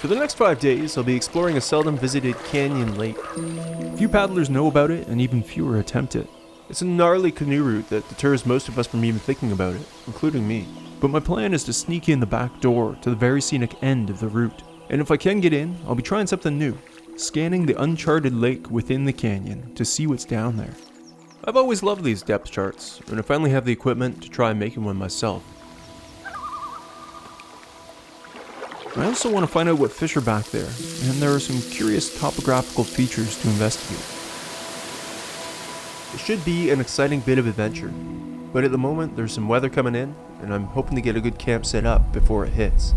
For the next 5 days, I'll be exploring a seldom visited canyon lake. Few paddlers know about it, and even fewer attempt it. It's a gnarly canoe route that deters most of us from even thinking about it, including me. But my plan is to sneak in the back door to the very scenic end of the route. And if I can get in, I'll be trying something new, scanning the uncharted lake within the canyon to see what's down there. I've always loved these depth charts, and I finally have the equipment to try making one myself. I also want to find out what fish are back there, and there are some curious topographical features to investigate. It should be an exciting bit of adventure, but at the moment there's some weather coming in, and I'm hoping to get a good camp set up before it hits.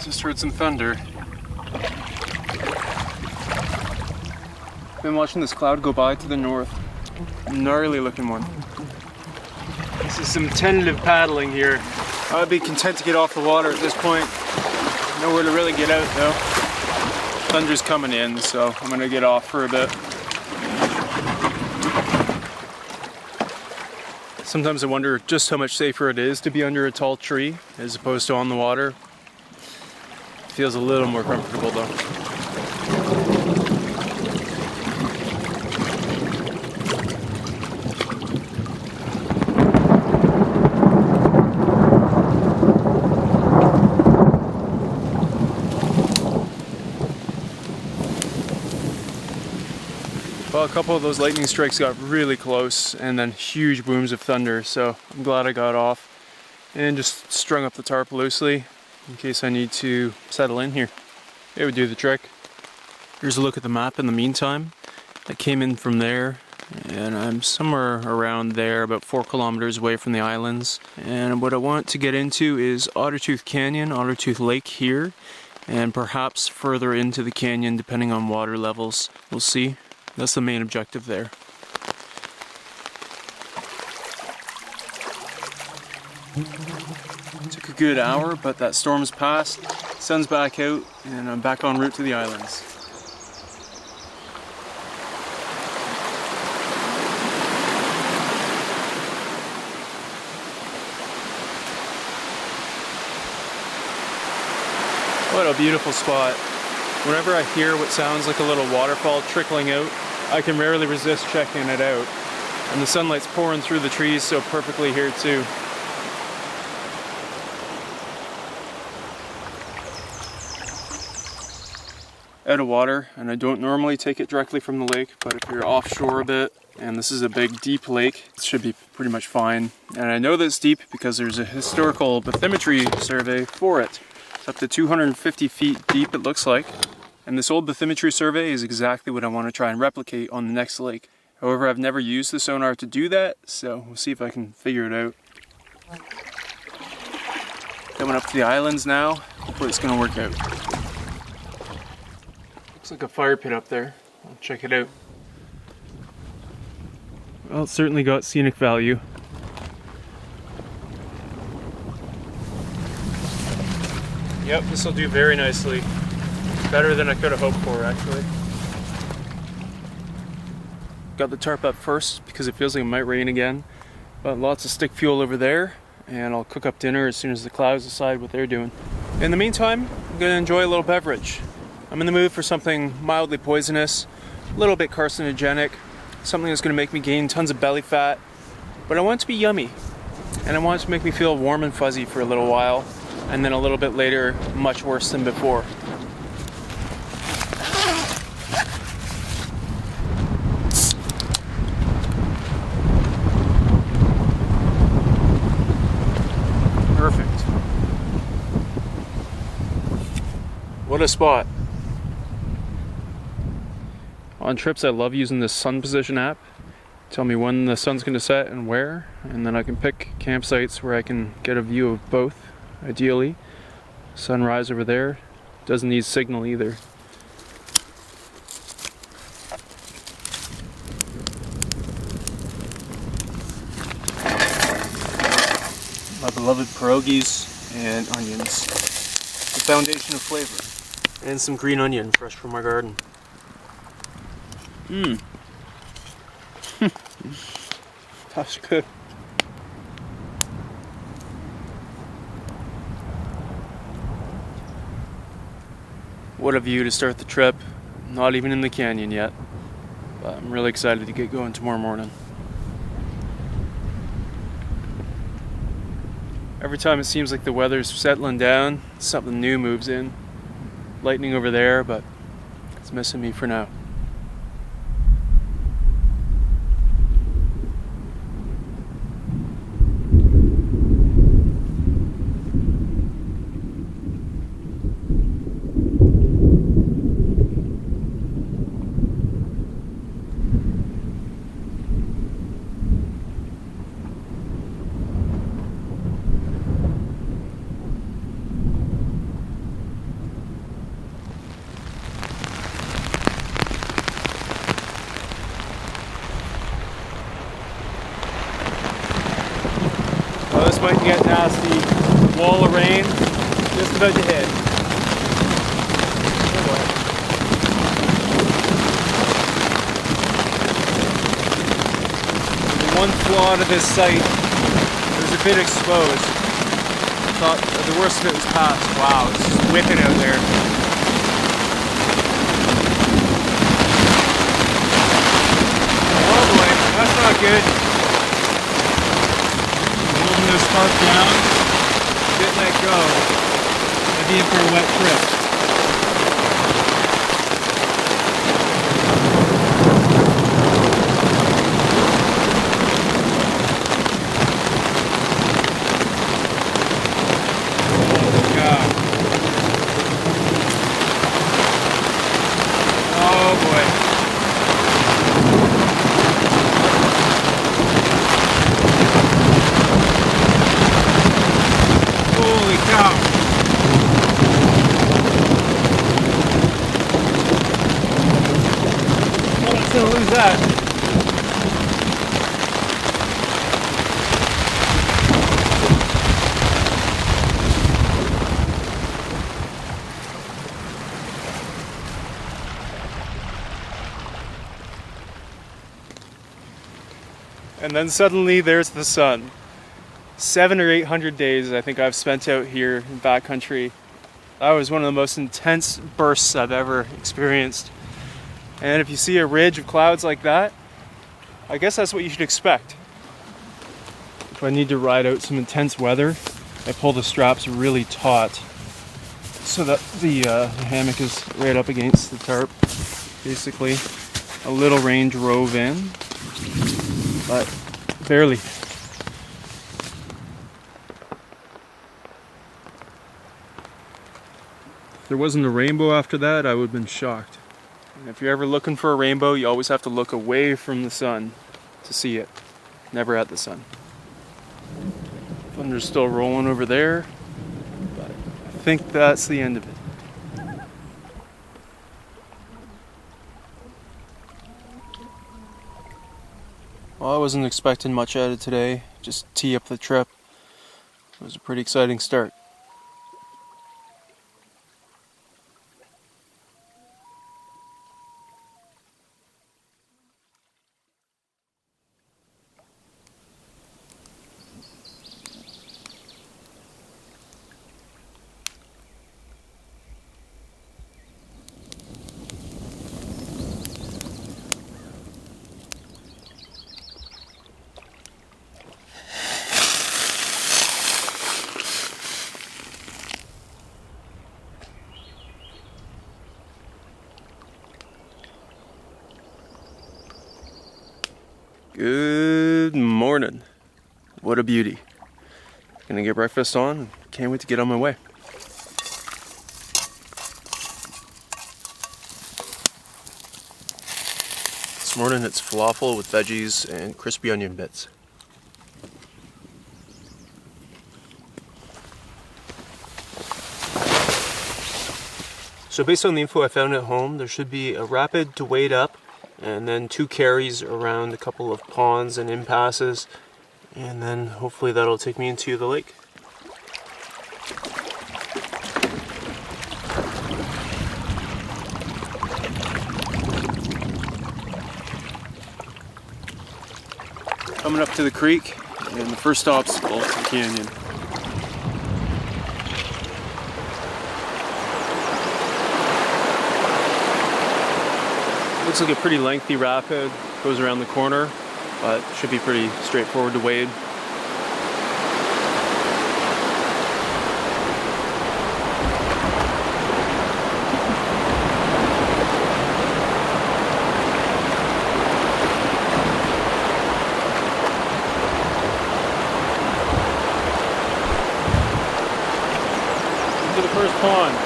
Just heard some thunder. Been watching this cloud go by to the north. Gnarly looking one. This is some tentative paddling here. I'd be content to get off the water at this point. Nowhere to really get out though. Thunder's coming in, so I'm gonna get off for a bit. Sometimes I wonder just how much safer it is to be under a tall tree as opposed to on the water. Feels a little more comfortable though. Well, a couple of those lightning strikes got really close and then huge booms of thunder, so I'm glad I got off and just strung up the tarp loosely in case I need to settle in here. It would do the trick. Here's a look at the map in the meantime. I came in from there and I'm somewhere around there, about 4 kilometers away from the islands. And what I want to get into is Ottertooth Canyon, Ottertooth Lake here, and perhaps further into the canyon depending on water levels. We'll see. That's the main objective there. Took a good hour, but that storm's passed, sun's back out, and I'm back en route to the islands. What a beautiful spot. Whenever I hear what sounds like a little waterfall trickling out, I can rarely resist checking it out. And the sunlight's pouring through the trees so perfectly here too. Out of water, and I don't normally take it directly from the lake, but if you're offshore a bit, and this is a big deep lake, it should be pretty much fine. And I know that it's deep because there's a historical bathymetry survey for it. It's up to 250 feet deep, it looks like. And this old bathymetry survey is exactly what I want to try and replicate on the next lake. However, I've never used the sonar to do that, so we'll see if I can figure it out. Coming up to the islands now, hopefully it's going to work out. Looks like a fire pit up there. I'll check it out. Well, it's certainly got scenic value. Yep, this will do very nicely. Better than I could have hoped for, actually. Got the tarp up first because it feels like it might rain again. But lots of stick fuel over there, and I'll cook up dinner as soon as the clouds decide what they're doing. In the meantime, I'm going to enjoy a little beverage. I'm in the mood for something mildly poisonous, a little bit carcinogenic, something that's going to make me gain tons of belly fat, but I want it to be yummy, and I want it to make me feel warm and fuzzy for a little while, and then a little bit later, much worse than before. Perfect. What a spot. On trips, I love using this sun position app. Tell me when the sun's going to set and where, and then I can pick campsites where I can get a view of both, ideally. Sunrise over there. Doesn't need signal either. My beloved pierogies and onions. The foundation of flavor. And some green onion fresh from our garden. That's good. What a view to start the trip. Not even in the canyon yet, but I'm really excited to get going tomorrow morning. Every time it seems like the weather's settling down, something new moves in. Lightning over there, but it's missing me for now. Oh, this might get nasty. Wall of rain, just about to hit. Oh boy. The one flaw to this site, it was a bit exposed. I thought the worst of it was past. Wow, it's just whipping out there. Oh boy, that's not good. This scarf down, didn't let go. I'd be in for a wet trip. Oh God. Oh boy. Holy cow! Oh, I'm gonna lose that. And then suddenly there's the sun. 700 or 800 days I think I've spent out here in backcountry. That was one of the most intense bursts I've ever experienced. And if you see a ridge of clouds like that, I guess that's what you should expect. If I need to ride out some intense weather, I pull the straps really taut so that the hammock is right up against the tarp. Basically, a little rain drove in, but barely. If there wasn't a rainbow after that, I would have been shocked. And if you're ever looking for a rainbow, you always have to look away from the sun to see it, never at the sun. Thunder's still rolling over there, but I think that's the end of it. Well, I wasn't expecting much out of today, just tee up the trip. It was a pretty exciting start. Good morning. What a beauty. Gonna get breakfast on. Can't wait to get on my way. This morning it's falafel with veggies and crispy onion bits. So based on the info I found at home, there should be a rapid to wade up and then 2 carries around a couple of ponds and impasses, and then hopefully that'll take me into the lake. Coming up to the creek and the first obstacle to the canyon. Looks like a pretty lengthy rapid, goes around the corner, but should be pretty straightforward to wade. Into the first pond.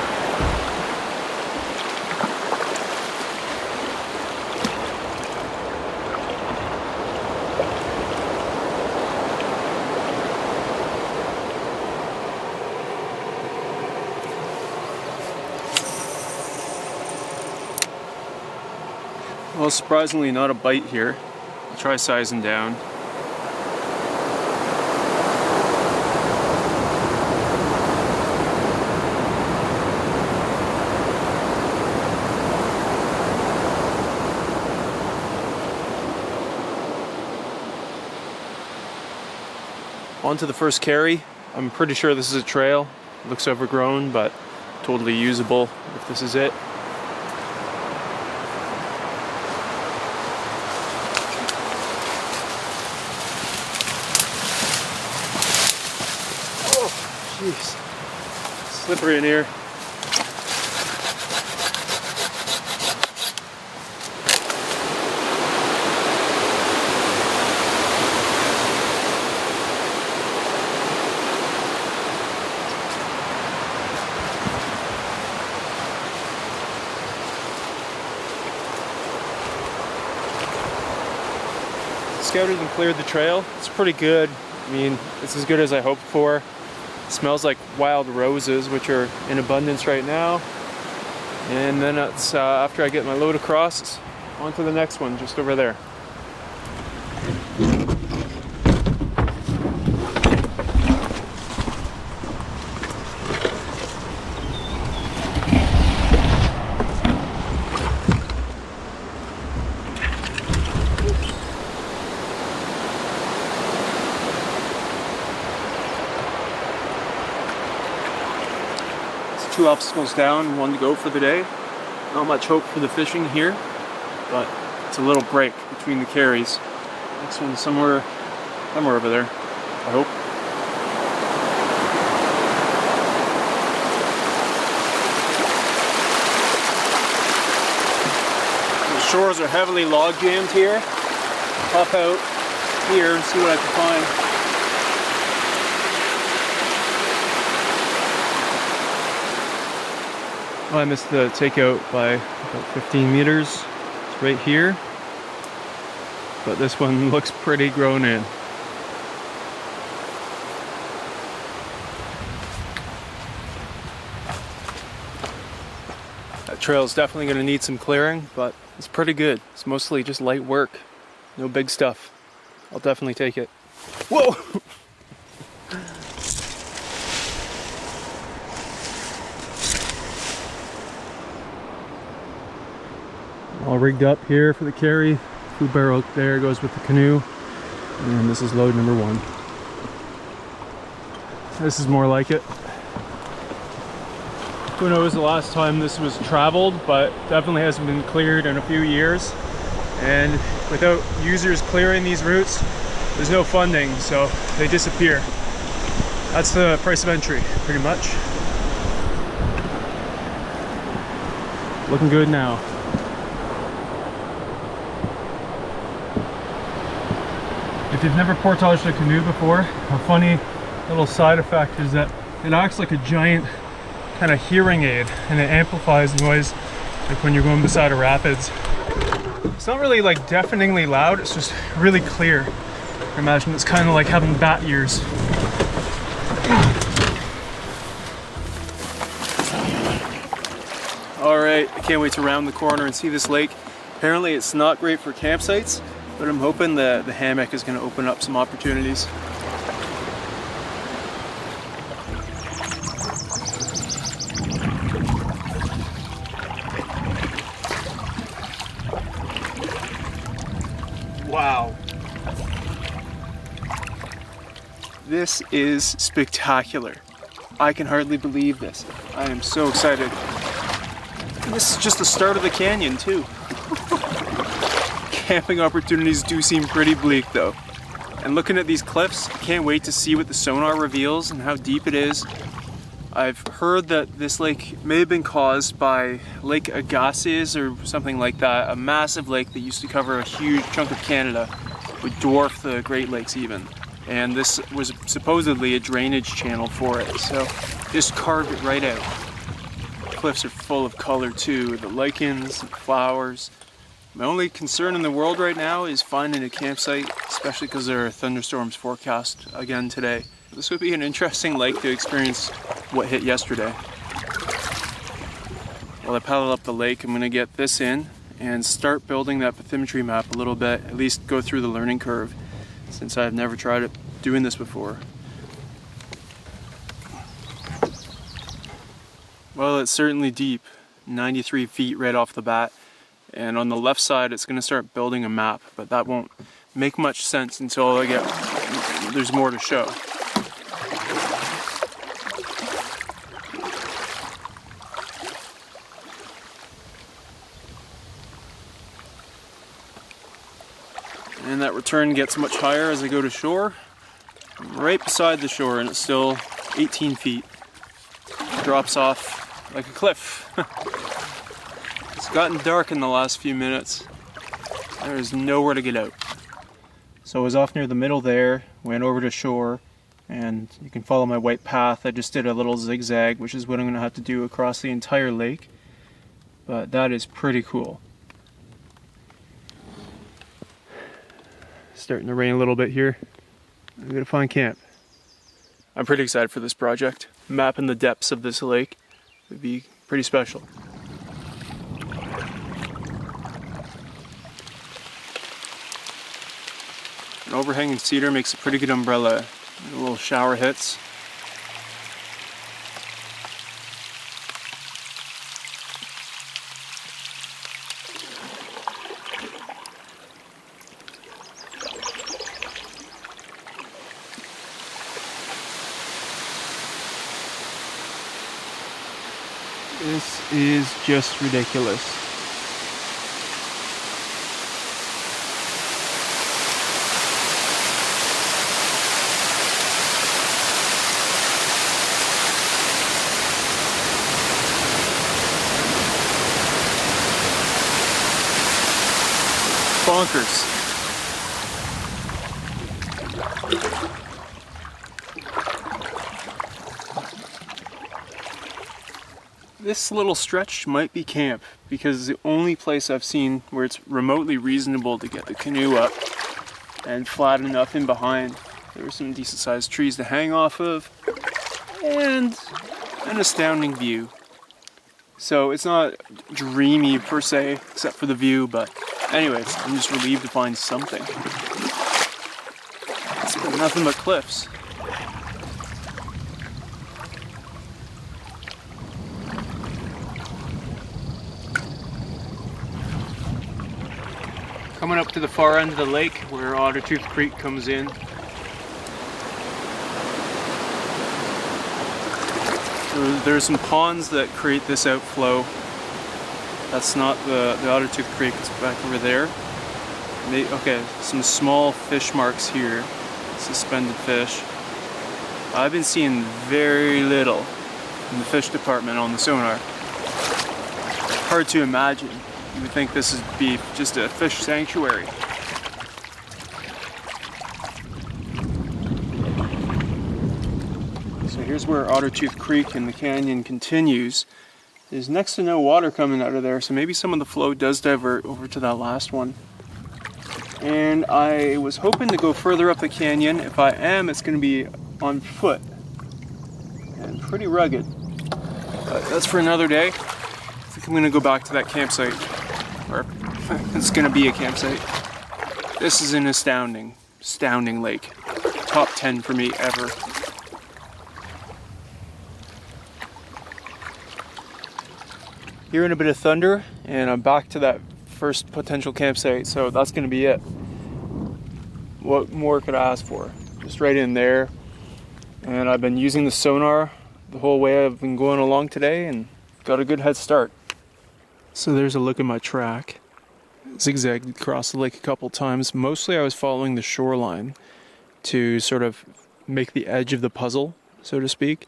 Well, surprisingly not a bite here. I'll try sizing down. On to the first carry. I'm pretty sure this is a trail. It looks overgrown, but totally usable if this is it. Jeez, slippery in here. Scouted and cleared the trail. It's pretty good. I mean, it's as good as I hoped for. Smells like wild roses, which are in abundance right now. And then it's after I get my load across, it's on to the next one just over there. Two obstacles down, one to go for the day. Not much hope for the fishing here, but it's a little break between the carries. Next one's somewhere over there, I hope. The shores are heavily log jammed here. Pop out here and see what I can find. Oh, I missed the takeout by about 15 meters. It's right here. But this one looks pretty grown in. That trail is definitely going to need some clearing, but it's pretty good. It's mostly just light work. No big stuff. I'll definitely take it. Whoa! All rigged up here for the carry. Food barrel there goes with the canoe. And this is load number one. This is more like it. Who knows the last time this was traveled, but definitely hasn't been cleared in a few years. And without users clearing these routes, there's no funding, so they disappear. That's the price of entry, pretty much. Looking good now. If you've never portaged a canoe before, a funny little side effect is that it acts like a giant kind of hearing aid, and it amplifies noise like when you're going beside a rapids. It's not really like deafeningly loud, it's just really clear. I imagine it's kind of like having bat ears. Alright, I can't wait to round the corner and see this lake. Apparently it's not great for campsites, but I'm hoping the hammock is going to open up some opportunities. Wow. This is spectacular. I can hardly believe this. I am so excited. And this is just the start of the canyon too. Camping opportunities do seem pretty bleak though. And looking at these cliffs, I can't wait to see what the sonar reveals and how deep it is. I've heard that this lake may have been caused by Lake Agassiz or something like that, a massive lake that used to cover a huge chunk of Canada, would dwarf the Great Lakes even. And this was supposedly a drainage channel for it, so just carved it right out. The cliffs are full of color too, the lichens, and flowers. My only concern in the world right now is finding a campsite, especially because there are thunderstorms forecast again today. This would be an interesting lake to experience what hit yesterday. While I paddle up the lake, I'm going to get this in and start building that bathymetry map a little bit, at least go through the learning curve, since I've never tried it doing this before. Well, it's certainly deep, 93 feet right off the bat, and on the left side it's going to start building a map, but that won't make much sense until there's more to show. And that return gets much higher as I go to shore. I'm right beside the shore and it's still 18 feet. It drops off like a cliff. It's gotten dark in the last few minutes. There is nowhere to get out. So I was off near the middle there, went over to shore, and you can follow my white path. I just did a little zigzag, which is what I'm going to have to do across the entire lake. But that is pretty cool. Starting to rain a little bit here. I'm gonna find camp. I'm pretty excited for this project. Mapping the depths of this lake would be pretty special. An overhanging cedar makes a pretty good umbrella. A little shower hits. This is just ridiculous. Bonkers. This little stretch might be camp because it's the only place I've seen where it's remotely reasonable to get the canoe up and flat enough in behind. There are some decent sized trees to hang off of and an astounding view. So it's not dreamy per se, except for the view, but anyways, I'm just relieved to find something. It's been nothing but cliffs. Coming up to the far end of the lake where Ottertooth Creek comes in. There's some ponds that create this outflow. That's not the Ottertooth Creek, it's back over there. Okay, some small fish marks here, suspended fish. I've been seeing very little in the fish department on the sonar. Hard to imagine. You would think this would be just a fish sanctuary. So here's where Ottertooth Creek in the canyon continues. There's next to no water coming out of there, so maybe some of the flow does divert over to that last one. And I was hoping to go further up the canyon. If I am, it's going to be on foot and pretty rugged. But that's for another day. I think I'm going to go back to that campsite. Or it's going to be a campsite. This is an astounding lake. Top 10 for me ever. Hearing a bit of thunder, and I'm back to that first potential campsite, so that's going to be it. What more could I ask for? Just right in there. And I've been using the sonar the whole way I've been going along today and got a good head start. So there's a look at my track. Zigzagged across the lake a couple times. Mostly I was following the shoreline to sort of make the edge of the puzzle, so to speak.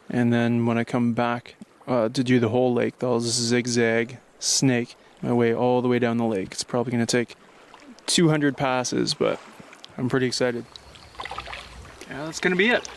And then when I come back to do the whole lake, I'll zigzag, snake my way all the way down the lake. It's probably going to take 200 passes, but I'm pretty excited. Yeah, that's going to be it.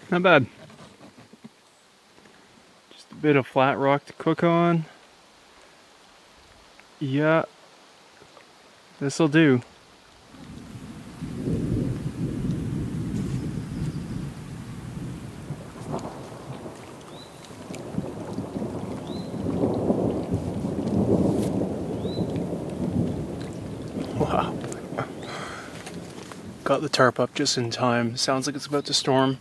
Not bad. Just a bit of flat rock to cook on. Yeah, this'll do. Wow. Got the tarp up just in time. Sounds like it's about to storm.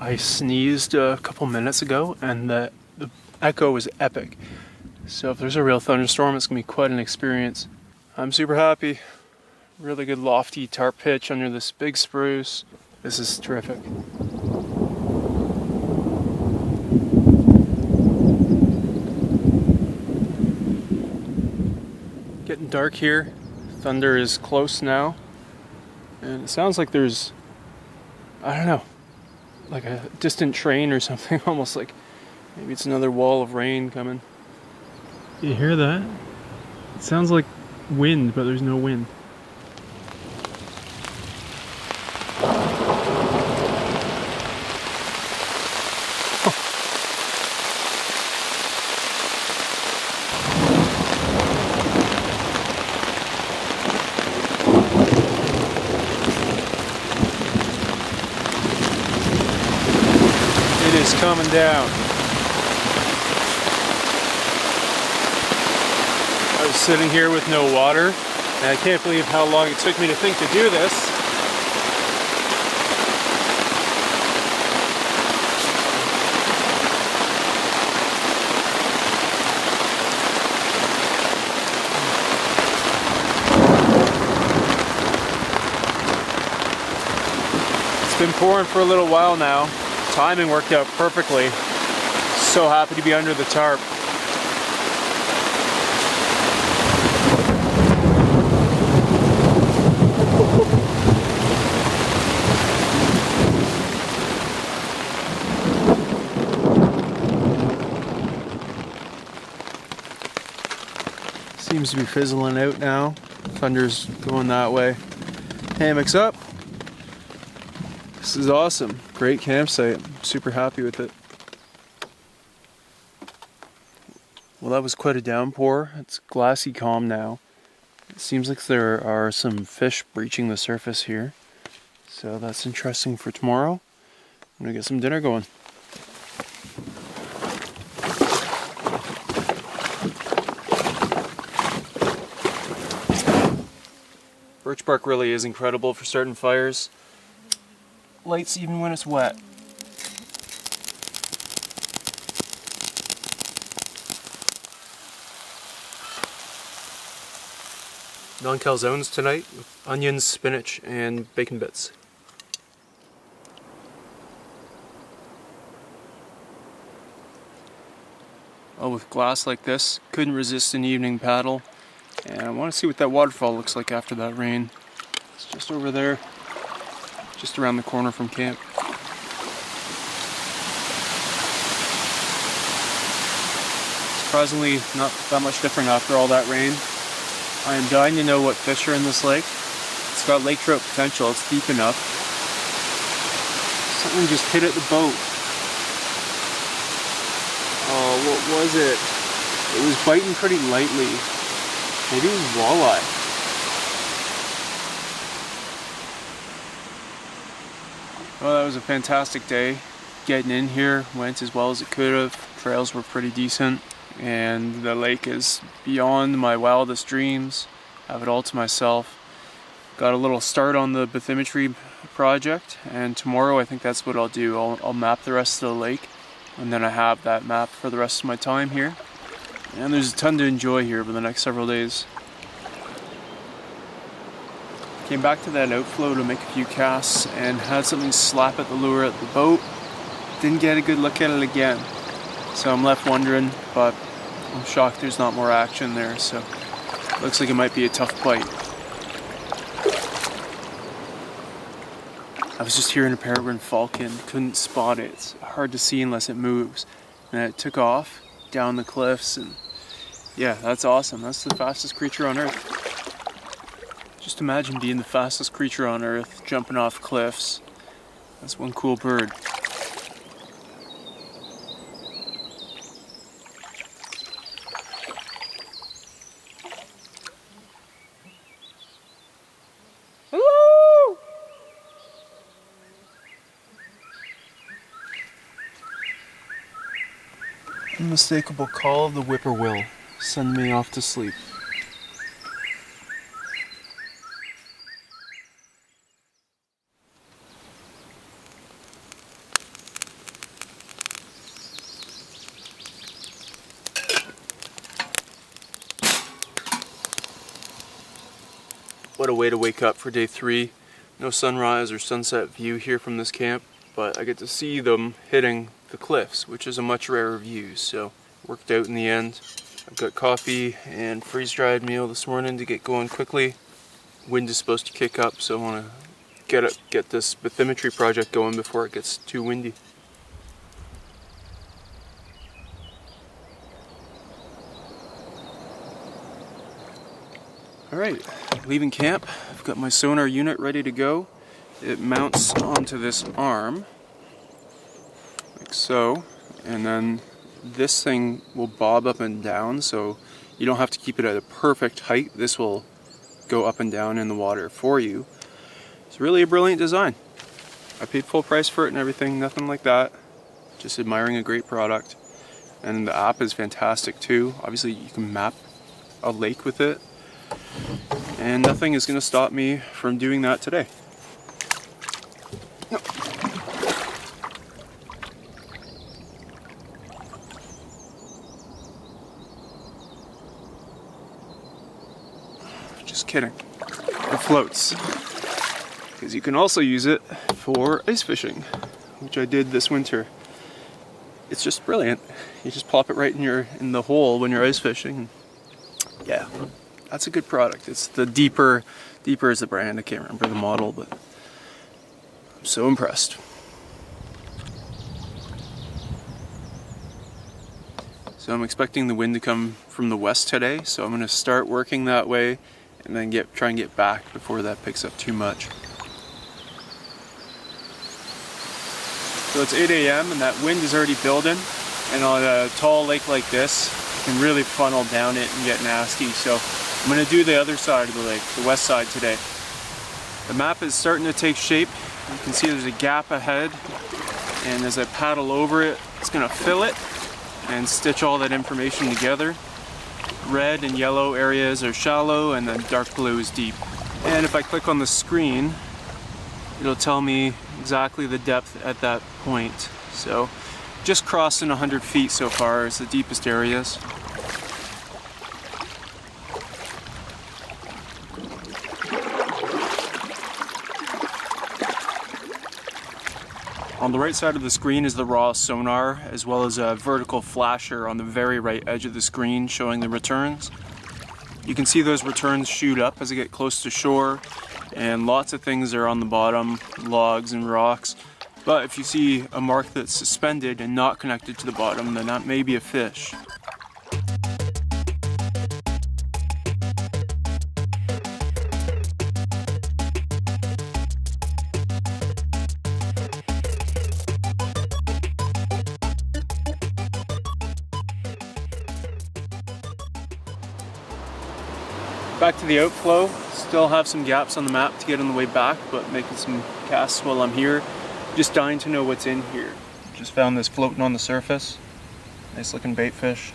I sneezed a couple minutes ago and the echo was epic. So if there's a real thunderstorm, it's going to be quite an experience. I'm super happy. Really good lofty tarp pitch under this big spruce. This is terrific. Getting dark here. Thunder is close now. And it sounds like there's, I don't know, like a distant train or something, almost like maybe it's another wall of rain coming. You hear that? It sounds like wind, but there's no wind. It is coming down. I was sitting here with no water, and I can't believe how long it took me to think to do this. It's been pouring for a little while now. Timing worked out perfectly. So happy to be under the tarp. Seems to be fizzling out now. Thunder's going that way. Hammocks up. This is awesome. Great campsite. I'm super happy with it. Well, that was quite a downpour. It's glassy calm now. It seems like there are some fish breaching the surface here. So that's interesting for tomorrow. I'm gonna get some dinner going. Birch bark really is incredible for starting fires. Lights even when it's wet. Non-calzones tonight with onions, spinach, and bacon bits. Oh, with glass like this, couldn't resist an evening paddle. And I want to see what that waterfall looks like after that rain. It's just over there, just around the corner from camp. Surprisingly, not that much different after all that rain. I am dying to know what fish are in this lake. It's got lake trout potential, it's deep enough. Something just hit at the boat. Oh, what was it? It was biting pretty lightly. Maybe it was walleye. Well, that was a fantastic day. Getting in here went as well as it could have. Trails were pretty decent. And the lake is beyond my wildest dreams. I have it all to myself. got a little start on the bathymetry project, and tomorrow I think that's what I'll do. I'll map the rest of the lake, and then I have that map for the rest of my time here. And there's a ton to enjoy here over the next several days. Came back to that outflow to make a few casts and had something slap at the lure at the boat. Didn't get a good look at it again. So I'm left wondering, but I'm shocked there's not more action there, so looks like it might be a tough bite. I was just hearing a peregrine falcon, couldn't spot it. It's hard to see unless it moves. And it took off down the cliffs, and yeah, that's awesome. That's the fastest creature on Earth. Just imagine being the fastest creature on Earth, jumping off cliffs. That's one cool bird. Unmistakable call of the whippoorwill. Send me off to sleep. What a way to wake up for day 3. No sunrise or sunset view here from this camp, but I get to see them hitting the cliffs, which is a much rarer view, so worked out in the end. I've got coffee and freeze-dried meal this morning to get going quickly. Wind is supposed to kick up, so I want to get this bathymetry project going before it gets too windy. Alright, leaving camp. I've got my sonar unit ready to go. It mounts onto this arm, like so, and then this thing will bob up and down, so you don't have to keep it at a perfect height. This will go up and down in the water for you. It's really a brilliant design. I paid full price for it and everything, nothing like that. Just admiring a great product. And the app is fantastic too. Obviously you can map a lake with it. And nothing is going to stop me from doing that today. No. Just kidding. It floats. Because you can also use it for ice fishing, which I did this winter. It's just brilliant. You just plop it right in the hole when you're ice fishing. Yeah. That's a good product. It's the Deeper is the brand. I can't remember the model, but I'm so impressed. So I'm expecting the wind to come from the west today, so I'm going to start working that way and then try and get back before that picks up too much. So it's 8 a.m. and that wind is already building, and on a tall lake like this, you can really funnel down it and get nasty. So I'm going to do the other side of the lake, the west side today. The map is starting to take shape. You can see there's a gap ahead, and as I paddle over it, it's going to fill it and stitch all that information together. Red and yellow areas are shallow, and then dark blue is deep. And if I click on the screen, it'll tell me exactly the depth at that point. So just crossing 100 feet so far is the deepest areas. On the right side of the screen is the raw sonar, as well as a vertical flasher on the very right edge of the screen showing the returns. You can see those returns shoot up as I get close to shore, and lots of things are on the bottom, logs and rocks. But if you see a mark that's suspended and not connected to the bottom, then that may be a fish. Back to the outflow. Still have some gaps on the map to get on the way back, but making some casts while I'm here. Just dying to know what's in here. Just found this floating on the surface. Nice looking bait fish.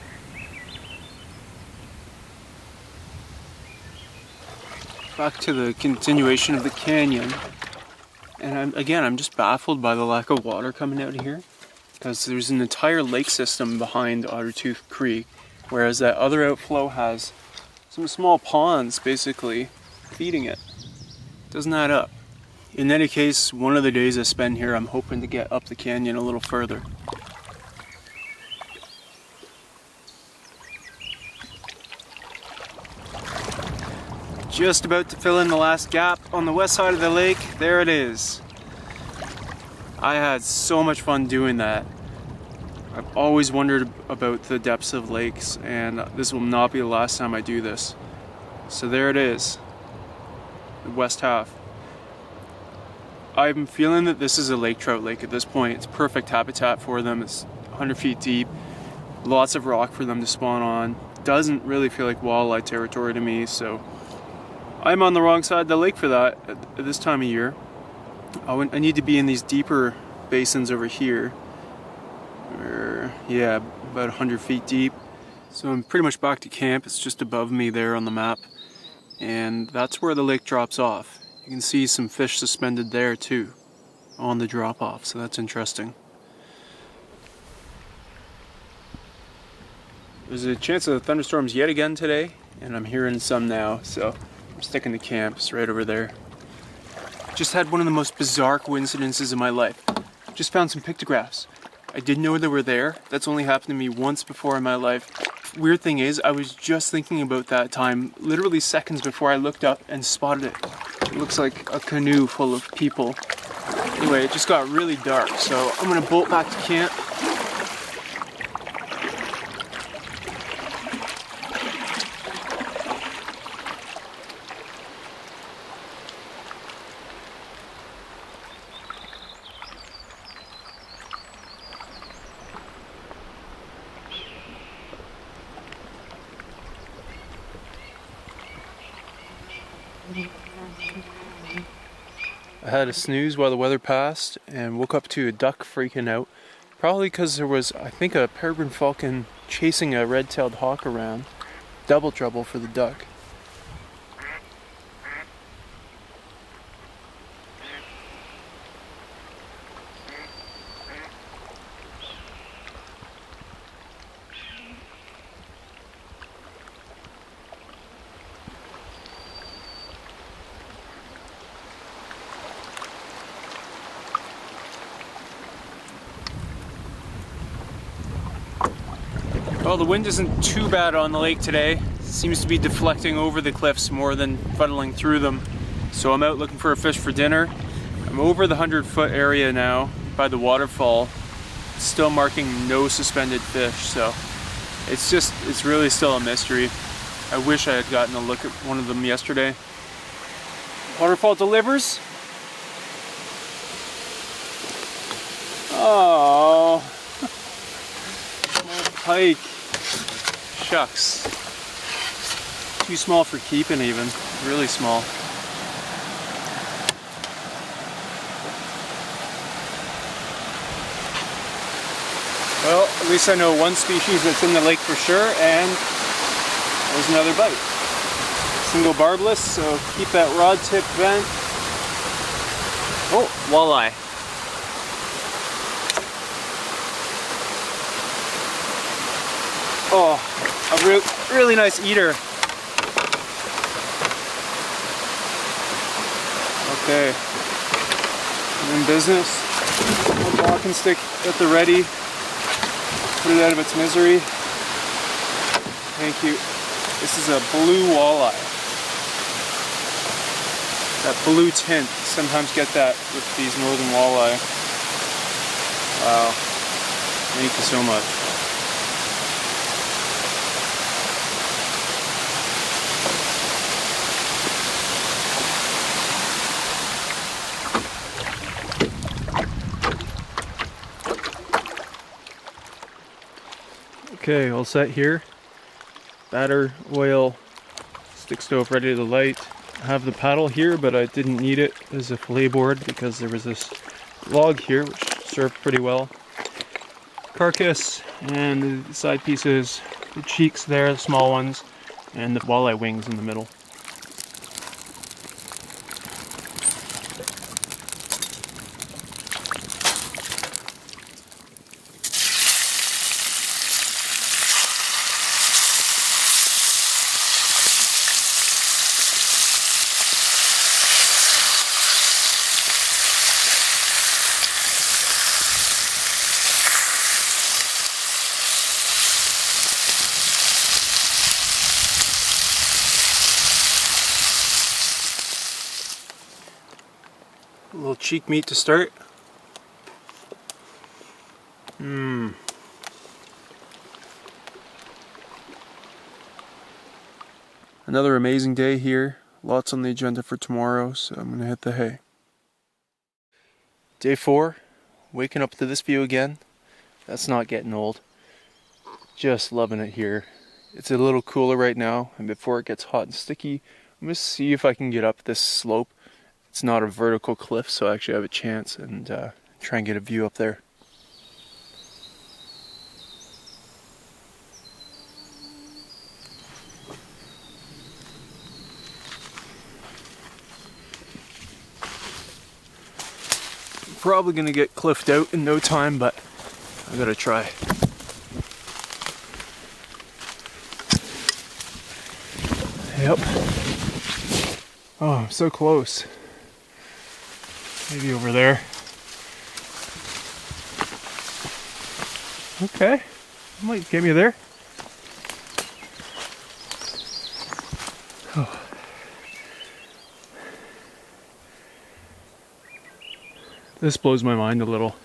Back to the continuation of the canyon. And I'm just baffled by the lack of water coming out of here, because there's an entire lake system behind Ottertooth Creek, whereas that other outflow has some small ponds basically feeding it. Doesn't add up. In any case, one of the days I spend here, I'm hoping to get up the canyon a little further. Just about to fill in the last gap on the west side of the lake. There it is. I had so much fun doing that. I've always wondered about the depths of lakes, and this will not be the last time I do this. So there it is, the west half. I'm feeling that this is a lake trout lake at this point. It's perfect habitat for them. It's 100 feet deep, lots of rock for them to spawn on. Doesn't really feel like walleye territory to me, so I'm on the wrong side of the lake for that at this time of year. I need to be in these deeper basins over here. Yeah, about 100 feet deep. So I'm pretty much back to camp. It's just above me there on the map. And that's where the lake drops off. You can see some fish suspended there too, on the drop off, so that's interesting. There's a chance of thunderstorms yet again today, and I'm hearing some now, so I'm sticking to camp. It's right over there. Just had one of the most bizarre coincidences in my life. Just found some pictographs. I didn't know they were there. That's only happened to me once before in my life. Weird thing is, I was just thinking about that time, literally seconds before I looked up and spotted it. It looks like a canoe full of people. Anyway, it just got really dark, so I'm gonna bolt back to camp. I had a snooze while the weather passed and woke up to a duck freaking out. Probably because there was, I think, a peregrine falcon chasing a red-tailed hawk around. Double trouble for the duck. Well, the wind isn't too bad on the lake today. It seems to be deflecting over the cliffs more than funneling through them. So I'm out looking for a fish for dinner. I'm over the 100-foot area now by the waterfall. Still marking no suspended fish, so it's really still a mystery. I wish I had gotten a look at one of them yesterday. Waterfall delivers. Oh, pike. Shucks. Too small for keeping even. Really small. Well, at least I know one species that's in the lake for sure, and there's another bite. Single barbless, so keep that rod tip bent. Oh, walleye. Oh, a really nice eater. Okay, I'm in business. My walking stick at the ready. Put it out of its misery. Thank you. This is a blue walleye. That blue tint. Sometimes get that with these northern walleye. Wow. Thank you so much. Okay, all set here. Batter, oil, stick stove ready to light. I have the paddle here, but I didn't need it as a fillet board because there was this log here which served pretty well. Carcass and the side pieces, the cheeks there, the small ones, and the walleye wings in the middle. little cheek meat to start. Another amazing day here. Lots on the agenda for tomorrow, so I'm gonna hit the hay. Day 4, waking up to this view again. That's not getting old. Just loving it here. It's a little cooler right now, and before it gets hot and sticky, I'm gonna see if I can get up this slope. It's not a vertical cliff, so I actually have a chance, and try and get a view up there. Probably gonna get cliffed out in no time, but I gotta try. Yep. Oh, I'm so close. Maybe over there. Okay, might get me there. Oh. This blows my mind a little.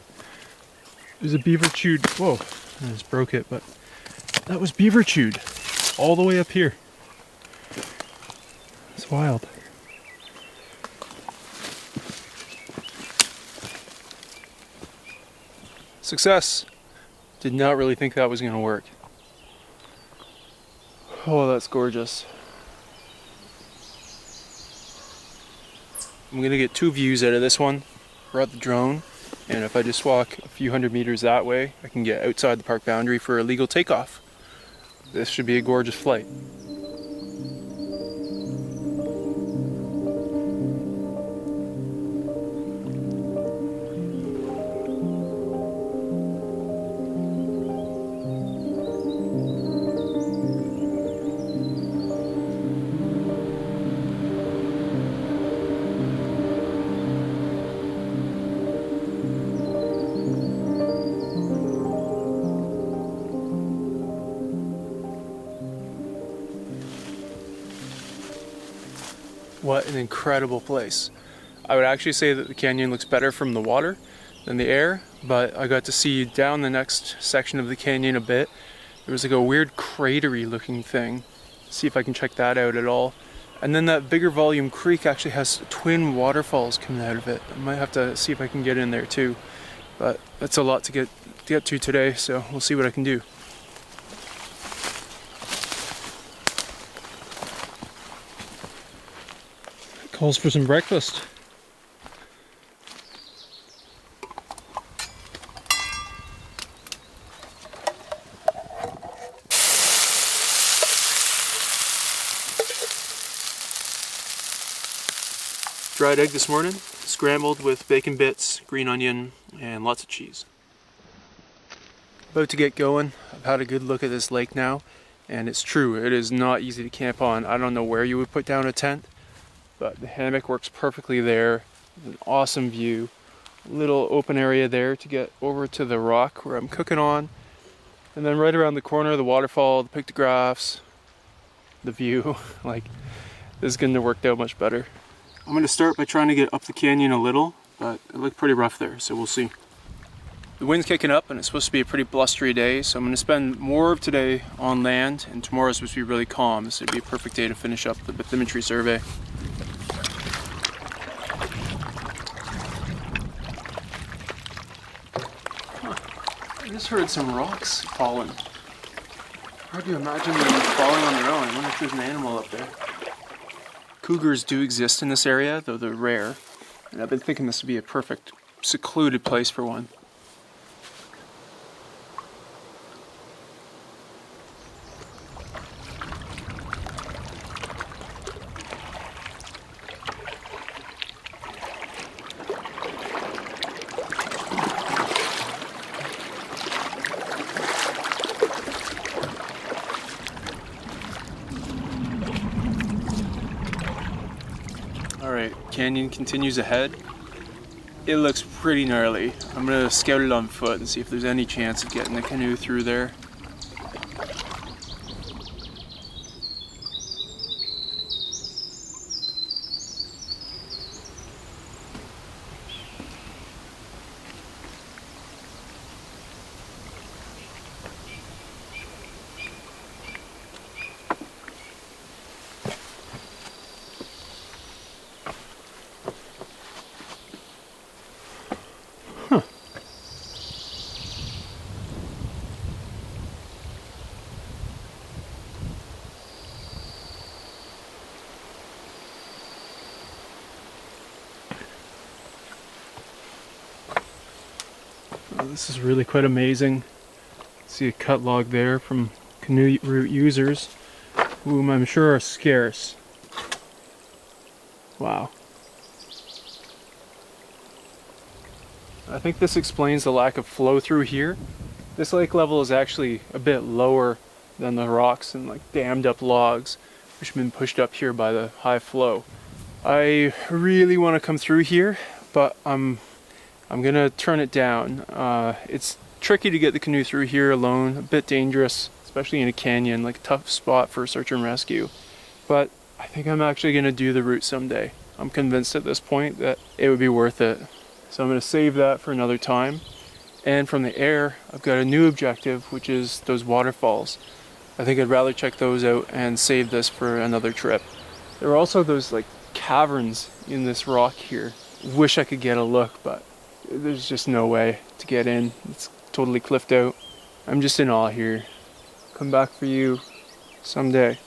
There's a beaver chewed. Whoa, I just broke it, but that was beaver chewed all the way up here. It's wild. Success. Did not really think that was going to work. Oh, that's gorgeous. I'm going to get 2 views out of this one. Brought the drone, and if I just walk a few hundred meters that way, I can get outside the park boundary for a legal takeoff. This should be a gorgeous flight. What an incredible place. I would actually say that the canyon looks better from the water than the air, but I got to see down the next section of the canyon a bit. There was like a weird cratery looking thing. See if I can check that out at all. And then that bigger volume creek actually has twin waterfalls coming out of it. I might have to see if I can get in there too. But that's a lot to get to today, so we'll see what I can do. Calls for some breakfast. Dried egg this morning, scrambled with bacon bits, green onion, and lots of cheese. About to get going. I've had a good look at this lake now, and it's true, it is not easy to camp on. I don't know where you would put down a tent, but the hammock works perfectly there. An awesome view. Little open area there to get over to the rock where I'm cooking on. And then right around the corner, the waterfall, the pictographs, the view. Like, this is going to work out much better. I'm going to start by trying to get up the canyon a little, but it looked pretty rough there, so we'll see. The wind's kicking up and it's supposed to be a pretty blustery day, so I'm going to spend more of today on land, and tomorrow's supposed to be really calm. This would be a perfect day to finish up the bathymetry survey. I just heard some rocks falling. Hard to imagine them falling on their own. I wonder if there's an animal up there. Cougars do exist in this area, though they're rare. And I've been thinking this would be a perfect, secluded place for one. Alright, canyon continues ahead. It looks pretty gnarly. I'm gonna scout it on foot and see if there's any chance of getting the canoe through there. This is really quite amazing. See a cut log there from canoe route users, whom I'm sure are scarce. Wow. I think this explains the lack of flow through here. This lake level is actually a bit lower than the rocks and like dammed up logs, which have been pushed up here by the high flow. I really want to come through here, but I'm gonna turn it down. It's tricky to get the canoe through here alone, a bit dangerous, especially in a canyon, like a tough spot for search and rescue. But I think I'm actually gonna do the route someday. I'm convinced at this point that it would be worth it. So I'm gonna save that for another time. And from the air, I've got a new objective, which is those waterfalls. I think I'd rather check those out and save this for another trip. There are also those like caverns in this rock here. Wish I could get a look, but there's just no way to get in. It's totally cliffed out. I'm just in awe here. Come back for you someday.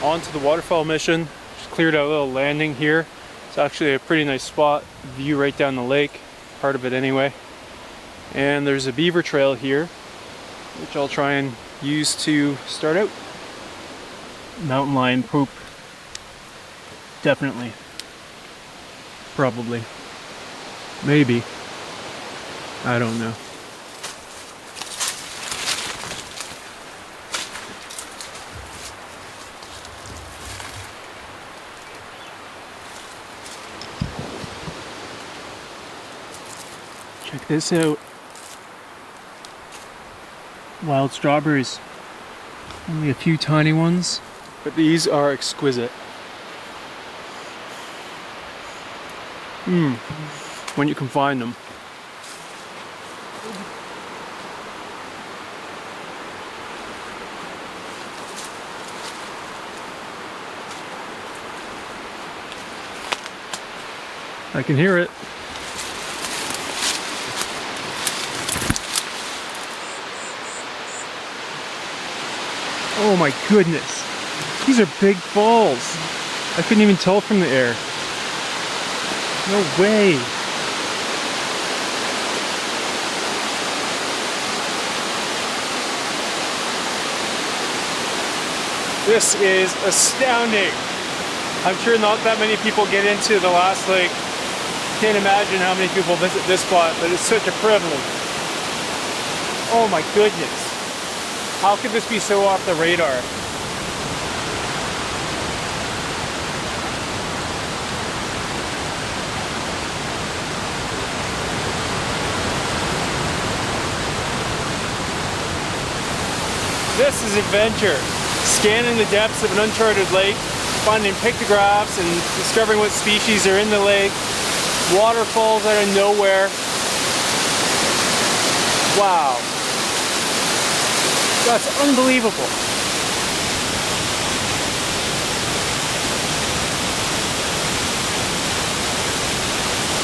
On to the waterfall mission. Just cleared out a little landing here. It's actually a pretty nice spot. View right down the lake, part of it anyway. And there's a beaver trail here, which I'll try and use to start out. Mountain lion poop. Definitely. Probably. Maybe. I don't know. Check this out. Wild strawberries. Only a few tiny ones, but these are exquisite. When you can find them. I can hear it. Oh my goodness, these are big balls. I couldn't even tell from the air. No way. This is astounding. I'm sure not that many people get into the last lake. Can't imagine how many people visit this spot, but it's such a privilege. Oh my goodness. How could this be so off the radar? This is adventure. Scanning the depths of an uncharted lake, finding pictographs and discovering what species are in the lake. Waterfalls out of nowhere. Wow. That's unbelievable.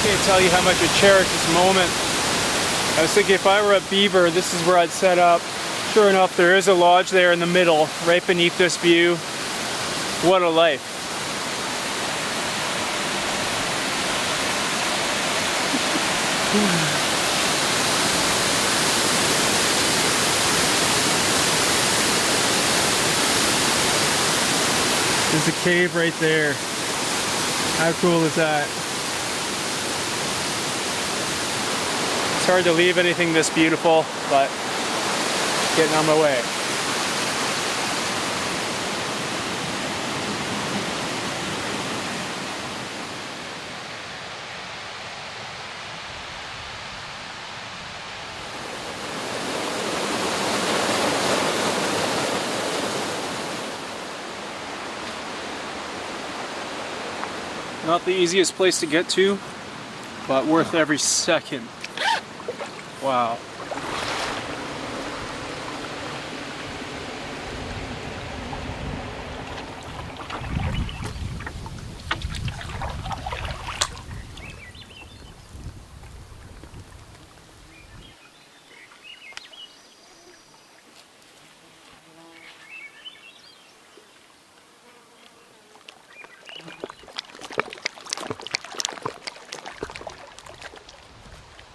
Can't tell you how much I cherish this moment. I was thinking if I were a beaver, this is where I'd set up. Sure enough, there is a lodge there in the middle, right beneath this view. What a life. There's a cave right there. How cool is that? It's hard to leave anything this beautiful, but getting on my way. Not the easiest place to get to, but worth every second. Wow.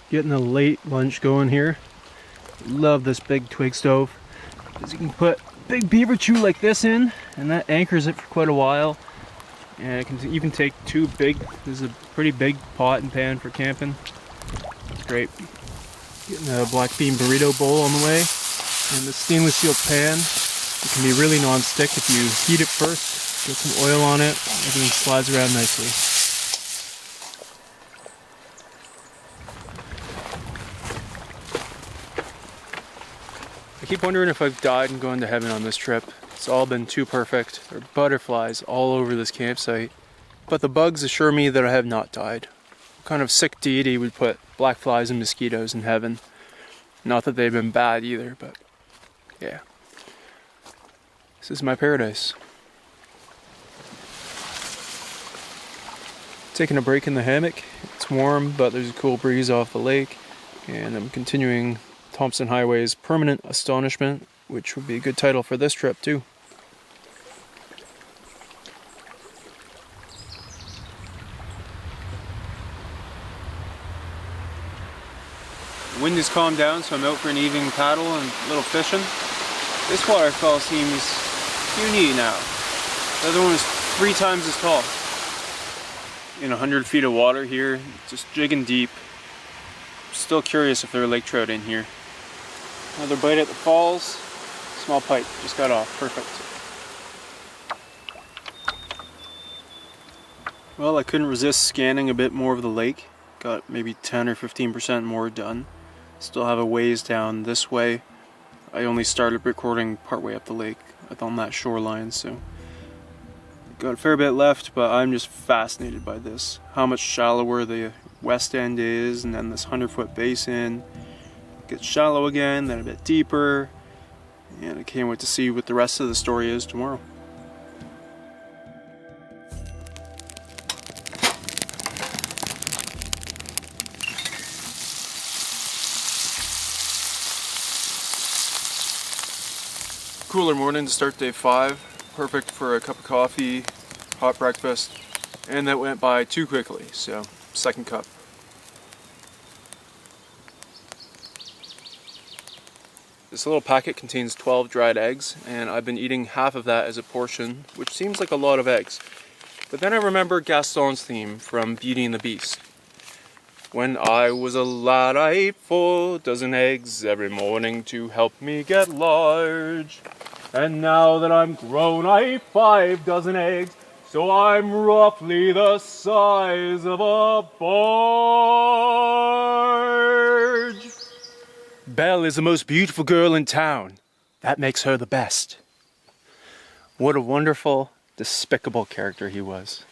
Getting a late lunch going here. Love this big twig stove, because you can put big beaver chew like this in, and that anchors it for quite a while. And it can even take two big, this is a pretty big pot and pan for camping. It's great. Getting a black bean burrito bowl on the way, and the stainless steel pan. It can be really non-stick if you heat it first, get some oil on it, everything slides around nicely. I keep wondering if I've died and gone to heaven on this trip. It's all been too perfect. There are butterflies all over this campsite. But the bugs assure me that I have not died. What kind of sick deity would put black flies and mosquitoes in heaven? Not that they've been bad either, but yeah. This is my paradise. Taking a break in the hammock. It's warm, but there's a cool breeze off the lake. And I'm continuing Thompson Highway's Permanent Astonishment, which would be a good title for this trip too. The wind has calmed down, so I'm out for an evening paddle and a little fishing. This waterfall seems puny now. The other one was 3 times as tall. In 100 feet of water here, just jigging deep. Still curious if there are lake trout in here. Another bite at the falls. Small pike, just got off, perfect. Well, I couldn't resist scanning a bit more of the lake. Got maybe 10 or 15% more done. Still have a ways down this way. I only started recording partway up the lake on that shoreline, so got a fair bit left, but I'm just fascinated by this. How much shallower the west end is, and then this 100-foot basin gets shallow again, then a bit deeper, and I can't wait to see what the rest of the story is tomorrow. Cooler morning to start day 5, perfect for a cup of coffee, hot breakfast, and that went by too quickly, so second cup. This little packet contains 12 dried eggs, and I've been eating half of that as a portion, which seems like a lot of eggs. But then I remember Gaston's theme from Beauty and the Beast. When I was a lad, I ate 4 dozen eggs every morning to help me get large. And now that I'm grown, I eat 5 dozen eggs, so I'm roughly the size of a barge. Belle is the most beautiful girl in town. That makes her the best. What a wonderful, despicable character he was.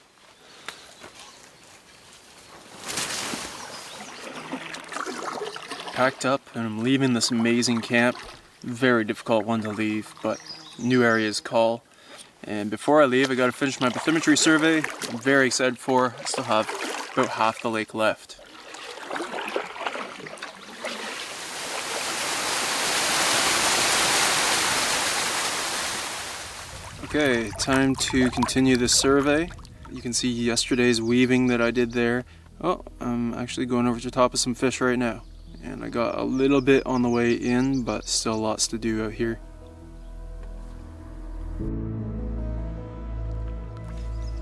Packed up and I'm leaving this amazing camp. Very difficult one to leave, but new areas call. And before I leave, I gotta finish my bathymetry survey. I'm very excited for. I still have about half the lake left. Okay, time to continue this survey. You can see yesterday's weaving that I did there. Oh, I'm actually going over to the top of some fish right now. And I got a little bit on the way in, but still lots to do out here.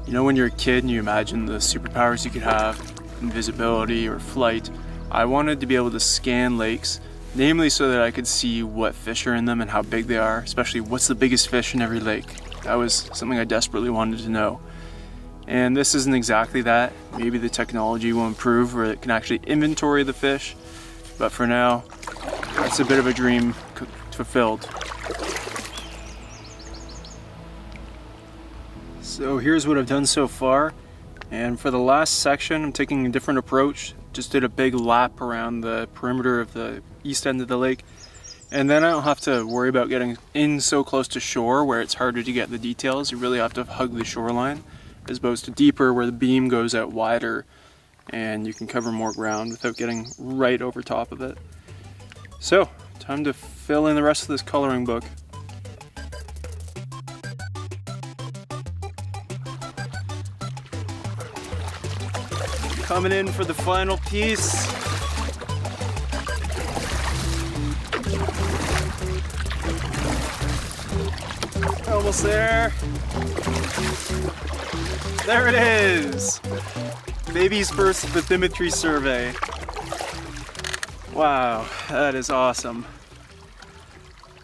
You know, when you're a kid and you imagine the superpowers you could have, invisibility or flight, I wanted to be able to scan lakes, namely so that I could see what fish are in them and how big they are, especially what's the biggest fish in every lake. That was something I desperately wanted to know. And this isn't exactly that. Maybe the technology will improve where it can actually inventory the fish, but for now, that's a bit of a dream fulfilled. So here's what I've done so far, And for the last section, I'm taking a different approach. Just did a big lap around the perimeter of the east end of the lake. And then I don't have to worry about getting in so close to shore where it's harder to get the details. You really have to hug the shoreline, as opposed to deeper where the beam goes out wider and you can cover more ground without getting right over top of it. So, time to fill in the rest of this coloring book. Coming in for the final piece. Almost there. There it is. Baby's first bathymetry survey. Wow, that is awesome.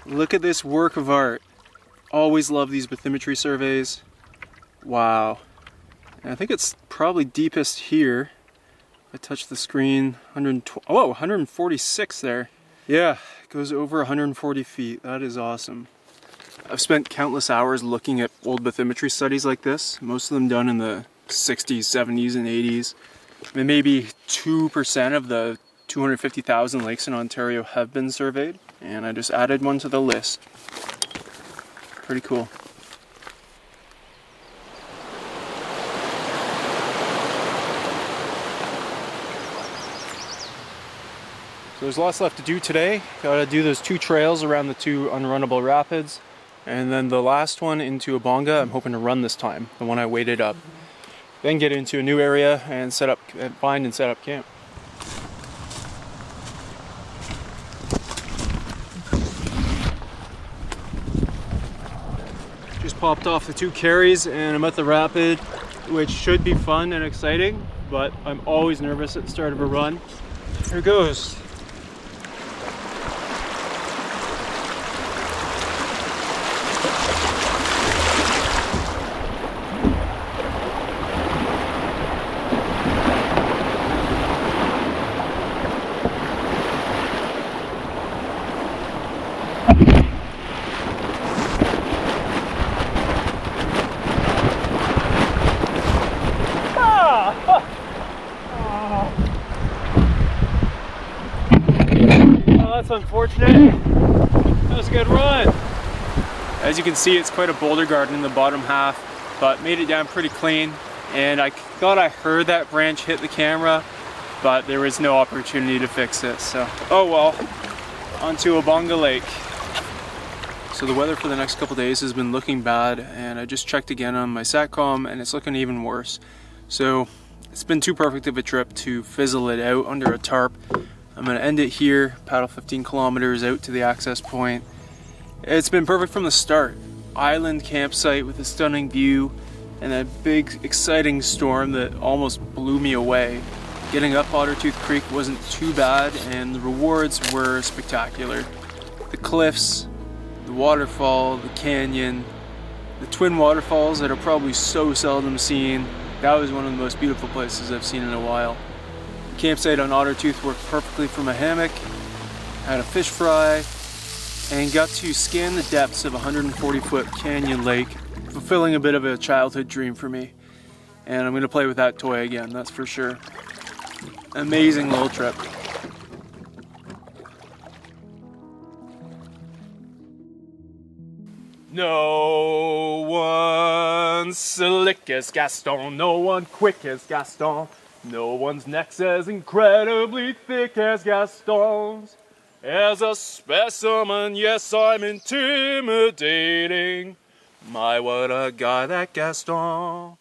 Look at this work of art. Always love these bathymetry surveys. Wow. And I think it's probably deepest here. I touched the screen, 146 there. Yeah, it goes over 140 feet. That is awesome. I've spent countless hours looking at old bathymetry studies like this, most of them done in the 60s, 70s, and 80s. And maybe 2% of the 250,000 lakes in Ontario have been surveyed, and I just added one to the list. Pretty cool. So there's lots left to do today. Gotta do those 2 trails around the 2 unrunnable rapids. And then the last one into Abonga, I'm hoping to run this time, the one I weighted up. Then get into a new area and find and set up camp. Just popped off the 2 carries and I'm at the rapid, which should be fun and exciting, but I'm always nervous at the start of a run. Here goes. That's unfortunate. That was a good run. As you can see, it's quite a boulder garden in the bottom half, but made it down pretty clean. And I thought I heard that branch hit the camera, but there was no opportunity to fix it. So, oh well, onto Abonga Lake. So the weather for the next couple days has been looking bad, and I just checked again on my SATCOM and it's looking even worse. So it's been too perfect of a trip to fizzle it out under a tarp. I'm gonna end it here, paddle 15 kilometers out to the access point. It's been perfect from the start. Island campsite with a stunning view and a big exciting storm that almost blew me away. Getting up Ottertooth Creek wasn't too bad and the rewards were spectacular. The cliffs, the waterfall, the canyon, the twin waterfalls that are probably so seldom seen. That was one of the most beautiful places I've seen in a while. Campsite on Ottertooth worked perfectly from a hammock, had a fish fry, and got to scan the depths of a 140-foot canyon lake, fulfilling a bit of a childhood dream for me. And I'm going to play with that toy again, that's for sure. Amazing little trip. No one's slick as Gaston, no one quick as Gaston. No one's neck's as incredibly thick as Gaston's. As a specimen, yes, I'm intimidating. My, what a guy, that Gaston.